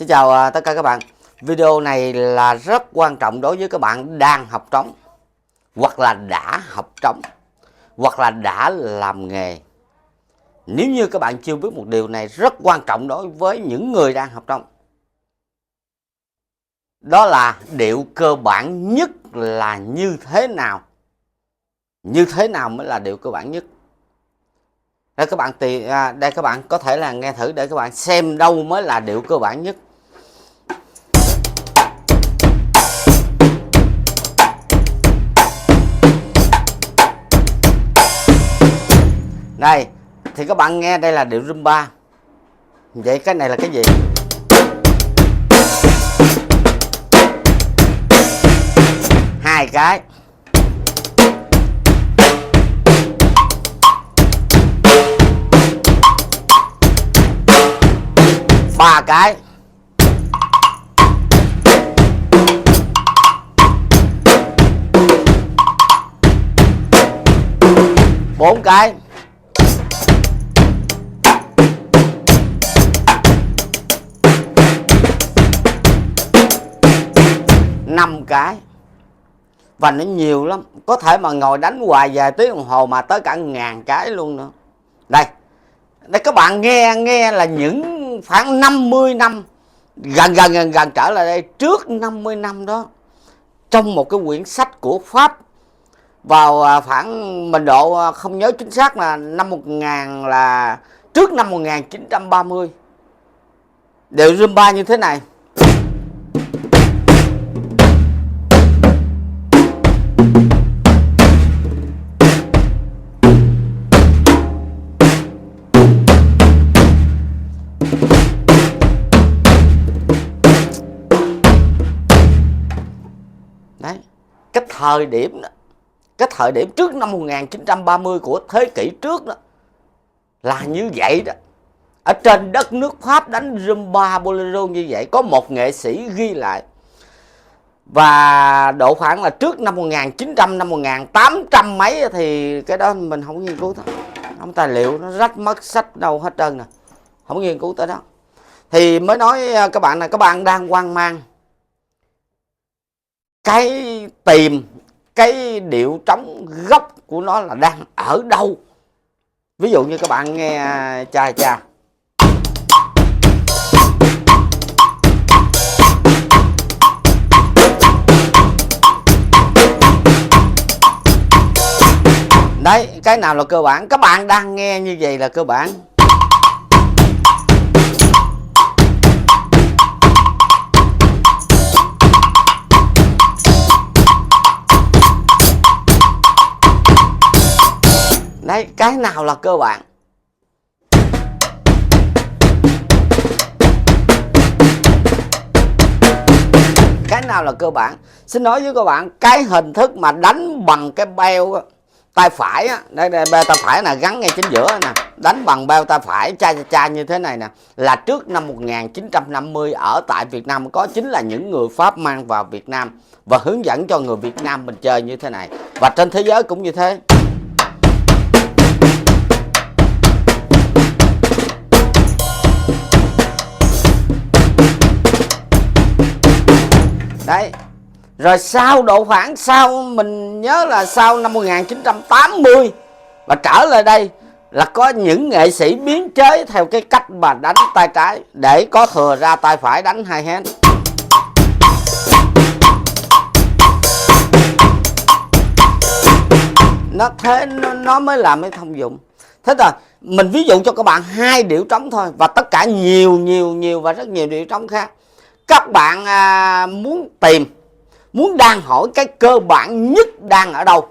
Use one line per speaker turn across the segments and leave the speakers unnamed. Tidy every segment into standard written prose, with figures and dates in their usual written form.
Xin chào tất cả các bạn. Video này là rất quan trọng đối với các bạn đang học trống, hoặc là đã học trống, hoặc là đã làm nghề. Nếu như các bạn chưa biết một điều này rất quan trọng đối với những người đang học trống, đó là điệu cơ bản nhất là như thế nào. Như thế nào mới là điệu cơ bản nhất? Đây các bạn có thể là nghe thử để các bạn xem đâu mới là điệu cơ bản nhất. Đây, thì các bạn nghe đây là điệu rumba. Vậy cái này là cái gì? Hai cái. Ba cái. Bốn cái. Năm cái. Và nó nhiều lắm, có thể mà ngồi đánh hoài vài tiếng đồng hồ mà tới cả 1000 cái luôn nữa. Đây các bạn nghe là những khoảng 50 năm gần trở lại đây, trước 50 năm đó, trong một cái quyển sách của Pháp vào khoảng mình độ không nhớ chính xác là năm 1000 là trước năm 1930. Điệu rumba như thế này. Đấy, cái thời điểm trước năm 1930 của thế kỷ trước đó là như vậy đó. Ở trên đất nước Pháp đánh rumba bolero như vậy, có một nghệ sĩ ghi lại. Và độ khoảng là trước năm 1900, năm 1800 mấy thì cái đó mình không nghiên cứu thôi. Không tài liệu, nó rách mất sách đâu hết trơn nè. Không nghiên cứu tới đó. Thì mới nói các bạn là các bạn đang hoang mang tìm cái điệu trống gốc của nó là đang ở đâu. Ví dụ như các bạn nghe cha cha. Đấy, cái nào là cơ bản? Các bạn đang nghe như vậy là cơ bản. Đấy, cái nào là cơ bản? Cái nào là cơ bản? Xin nói với các bạn, cái hình thức mà đánh bằng cái beo tay phải á, đây beo tay phải là gắn ngay chính giữa nè, đánh bằng beo tay phải cha như thế này nè, là trước năm 1950 ở tại Việt Nam có, chính là những người Pháp mang vào Việt Nam và hướng dẫn cho người Việt Nam mình chơi như thế này. Và trên thế giới cũng như thế. Đấy. Rồi sau mình nhớ là sau năm 1980 và trở lại đây là có những nghệ sĩ biến chế theo cái cách mà đánh tay trái để có thừa ra tay phải đánh hai hand. Nó mới làm cái thông dụng. Thế rồi mình ví dụ cho các bạn hai điệu trống thôi, và tất cả nhiều và rất nhiều điệu trống khác. Các bạn muốn đang hỏi cái cơ bản nhất đang ở đâu.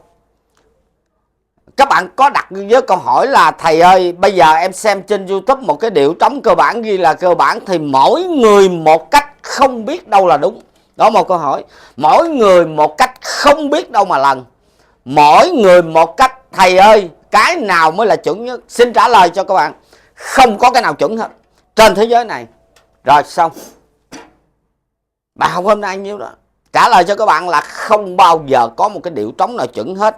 Các bạn có đặt với câu hỏi là thầy ơi, bây giờ em xem trên YouTube một cái điệu trống cơ bản ghi là cơ bản, thì mỗi người một cách, không biết đâu là đúng. Đó một câu hỏi. Mỗi người một cách, không biết đâu mà lần. Mỗi người một cách, thầy ơi cái nào mới là chuẩn nhất? Xin trả lời cho các bạn, không có cái nào chuẩn hết trên thế giới này. Rồi xong. Bài học hôm nay nhiêu đó trả lời cho các bạn là không bao giờ có một cái điệu trống nào chuẩn hết.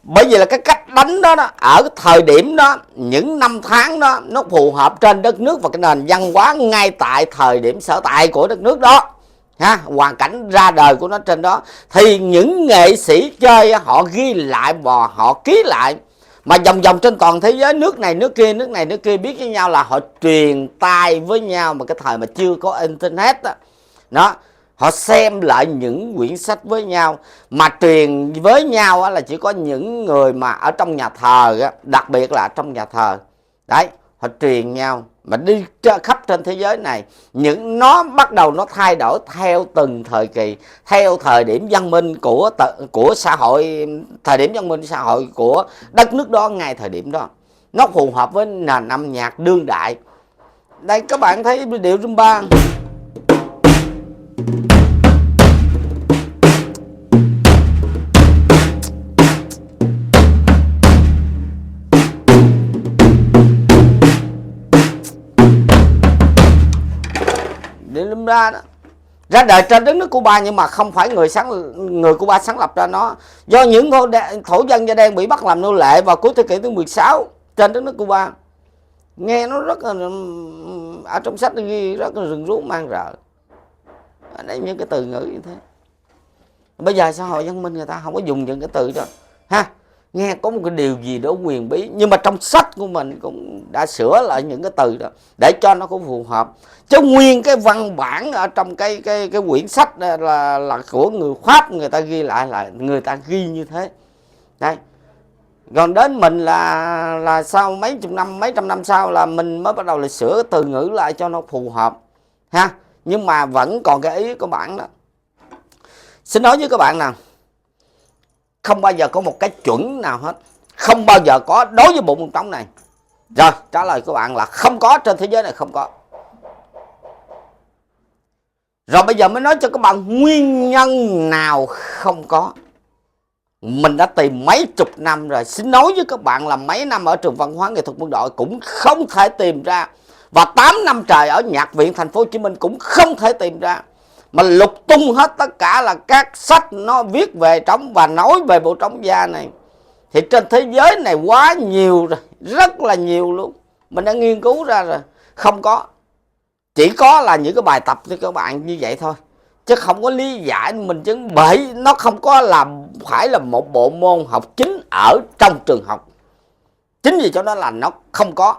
Bởi vì là cái cách đánh đó, ở thời điểm đó, những năm tháng đó nó phù hợp trên đất nước và cái nền văn hóa ngay tại thời điểm sở tại của đất nước đó ha, hoàn cảnh ra đời của nó trên đó, thì những nghệ sĩ chơi họ ghi lại và họ ký lại, mà vòng vòng trên toàn thế giới, nước này nước kia, nước này nước kia biết với nhau, là họ truyền tai với nhau mà cái thời mà chưa có internet đó. Họ xem lại những quyển sách với nhau, mà truyền với nhau là chỉ có những người mà ở trong nhà thờ, đặc biệt là trong nhà thờ đấy, họ truyền nhau mà đi khắp trên thế giới này. Nó bắt đầu nó thay đổi theo từng thời kỳ, theo thời điểm văn minh của xã hội, thời điểm văn minh xã hội của đất nước đó ngay thời điểm đó, nó phù hợp với nền âm nhạc đương đại. Đây các bạn thấy điệu Rumba. Ra đó, ra đời trên đất nước Cuba, nhưng mà không phải người Cuba sáng lập ra nó, do những thổ dân da đen bị bắt làm nô lệ vào cuối thế kỷ thứ 16 trên đất nước Cuba. Nghe nó rất là, ở trong sách ghi rất là rừng rú mang rợ. Ở đây những cái từ ngữ như thế. Bây giờ xã hội văn minh người ta không có dùng những cái từ đó ha, nghe có một cái điều gì đó huyền bí, nhưng mà trong sách của mình cũng đã sửa lại những cái từ đó để cho nó cũng phù hợp. Chứ nguyên cái văn bản ở trong cái quyển sách là của người Pháp, người ta ghi lại là người ta ghi như thế đây. Còn đến mình là sau mấy trăm năm sau là mình mới bắt đầu là sửa từ ngữ lại cho nó phù hợp ha. Nhưng mà vẫn còn cái ý của bạn đó. Xin nói với các bạn nào, không bao giờ có một cái chuẩn nào hết, không bao giờ có đối với bộ môn trống này. Rồi trả lời các bạn là không có, trên thế giới này không có. Rồi bây giờ mới nói cho các bạn nguyên nhân nào không có. Mình đã tìm mấy chục năm rồi, xin nói với các bạn là mấy năm ở trường văn hóa nghệ thuật quân đội cũng không thể tìm ra, và 8 năm trời ở Nhạc viện Thành phố Hồ Chí Minh cũng không thể tìm ra. Mà lục tung hết tất cả là các sách nó viết về trống và nói về bộ trống da này, thì trên thế giới này quá nhiều rồi, rất là nhiều luôn. Mình đã nghiên cứu ra rồi, không có. Chỉ có là những cái bài tập cho các bạn như vậy thôi, chứ không có lý giải mình chứng, bởi nó không có phải là một bộ môn học chính ở trong trường học. Chính vì cho nó là nó không có.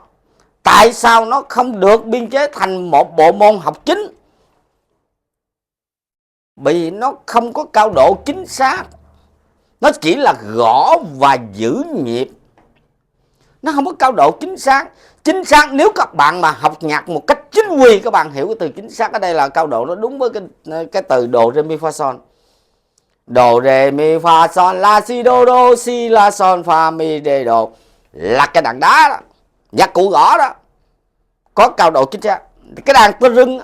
Tại sao nó không được biên chế thành một bộ môn học chính? Vì nó không có cao độ chính xác. Nó chỉ là gõ và giữ nhịp, nó không có cao độ chính xác. Chính xác nếu các bạn mà học nhạc một cách chính quy, các bạn hiểu cái từ chính xác ở đây là cao độ, nó đúng với cái từ đồ re mi fa sol. Đồ re mi fa sol la si do si la sol fa mi re do, là cái đàn đá đó, nhạc cụ gõ đó, có cao độ chính xác. Cái đàn tơ rưng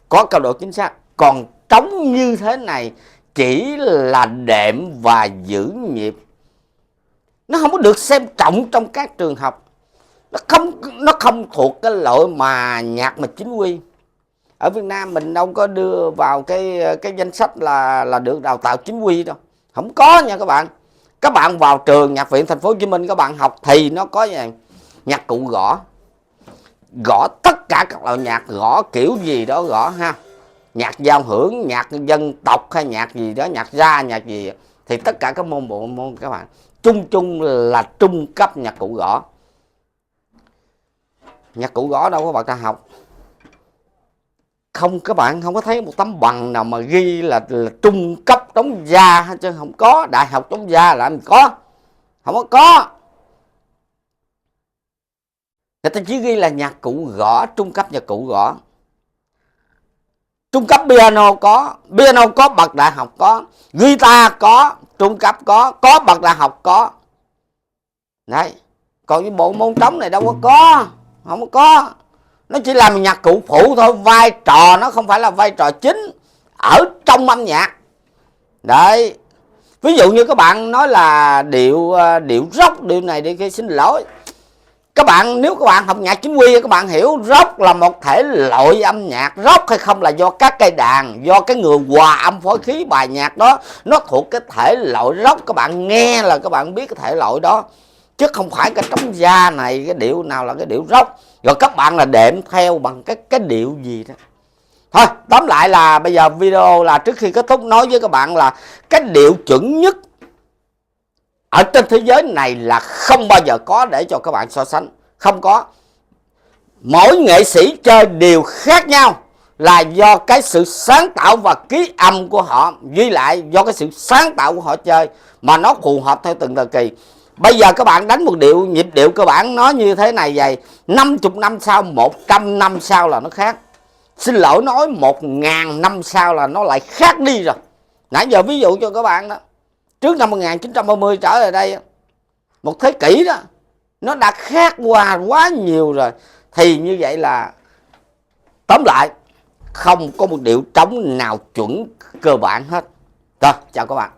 có cao độ chính xác. Còn trống như thế này chỉ là đệm và giữ nhịp, nó không có được xem trọng trong các trường học. Nó không thuộc cái loại mà nhạc mà chính quy. Ở Việt Nam mình đâu có đưa vào cái danh sách là được đào tạo chính quy đâu, không có nha các bạn. Các bạn vào trường Nhạc viện Thành phố Hồ Chí Minh các bạn học thì nó có gì? Nhạc cụ gõ tất cả các loại nhạc, gõ kiểu gì đó gõ ha, nhạc giao hưởng, nhạc dân tộc hay nhạc gì đó, nhạc gia, nhạc gì, thì tất cả các bộ môn các bạn chung là trung cấp nhạc cụ gõ. Nhạc cụ gõ đâu có bạn ta học. Không, các bạn không có thấy một tấm bằng nào mà ghi là trung cấp trống da hết, chứ không có. Đại học trống da làm gì có, không có. Người ta chỉ ghi là nhạc cụ gõ, trung cấp nhạc cụ gõ. Trung cấp piano có bậc đại học có, guitar có, trung cấp có bậc đại học có. Đấy. Còn cái bộ môn trống này đâu có, không có. Nó chỉ làm nhạc cụ phụ thôi, vai trò nó không phải là vai trò chính ở trong âm nhạc. Đấy. Ví dụ như các bạn nói là điệu rock, điệu này điệu kia, xin lỗi. Các bạn nếu các bạn học nhạc chính quy, các bạn hiểu rock là một thể loại âm nhạc. Rock hay không là do các cây đàn, do cái người hòa âm phối khí bài nhạc đó, nó thuộc cái thể loại rock. Các bạn nghe là các bạn biết cái thể loại đó. chứ không phải cái trống da này cái điệu nào là cái điệu rock, rồi các bạn là đệm theo bằng cái điệu gì đó. Thôi tóm lại là bây giờ video là trước khi kết thúc nói với các bạn là cái điệu chuẩn nhất ở trên thế giới này là không bao giờ có để cho các bạn so sánh, không có. Mỗi nghệ sĩ chơi đều khác nhau là do cái sự sáng tạo và ký âm của họ, ghi lại do cái sự sáng tạo của họ chơi mà nó phù hợp theo từng thời kỳ. Bây giờ các bạn đánh một điệu nhịp điệu cơ bản nó như thế này vậy, 50 năm sau, 100 năm sau là nó khác. Xin lỗi nói 1000 năm sau là nó lại khác đi rồi. Nãy giờ ví dụ cho các bạn đó, trước năm 1930 trở lại đây, một thế kỷ đó, nó đã khác qua quá nhiều rồi. Thì như vậy là tóm lại không có một điệu trống nào chuẩn cơ bản hết. Rồi, chào các bạn.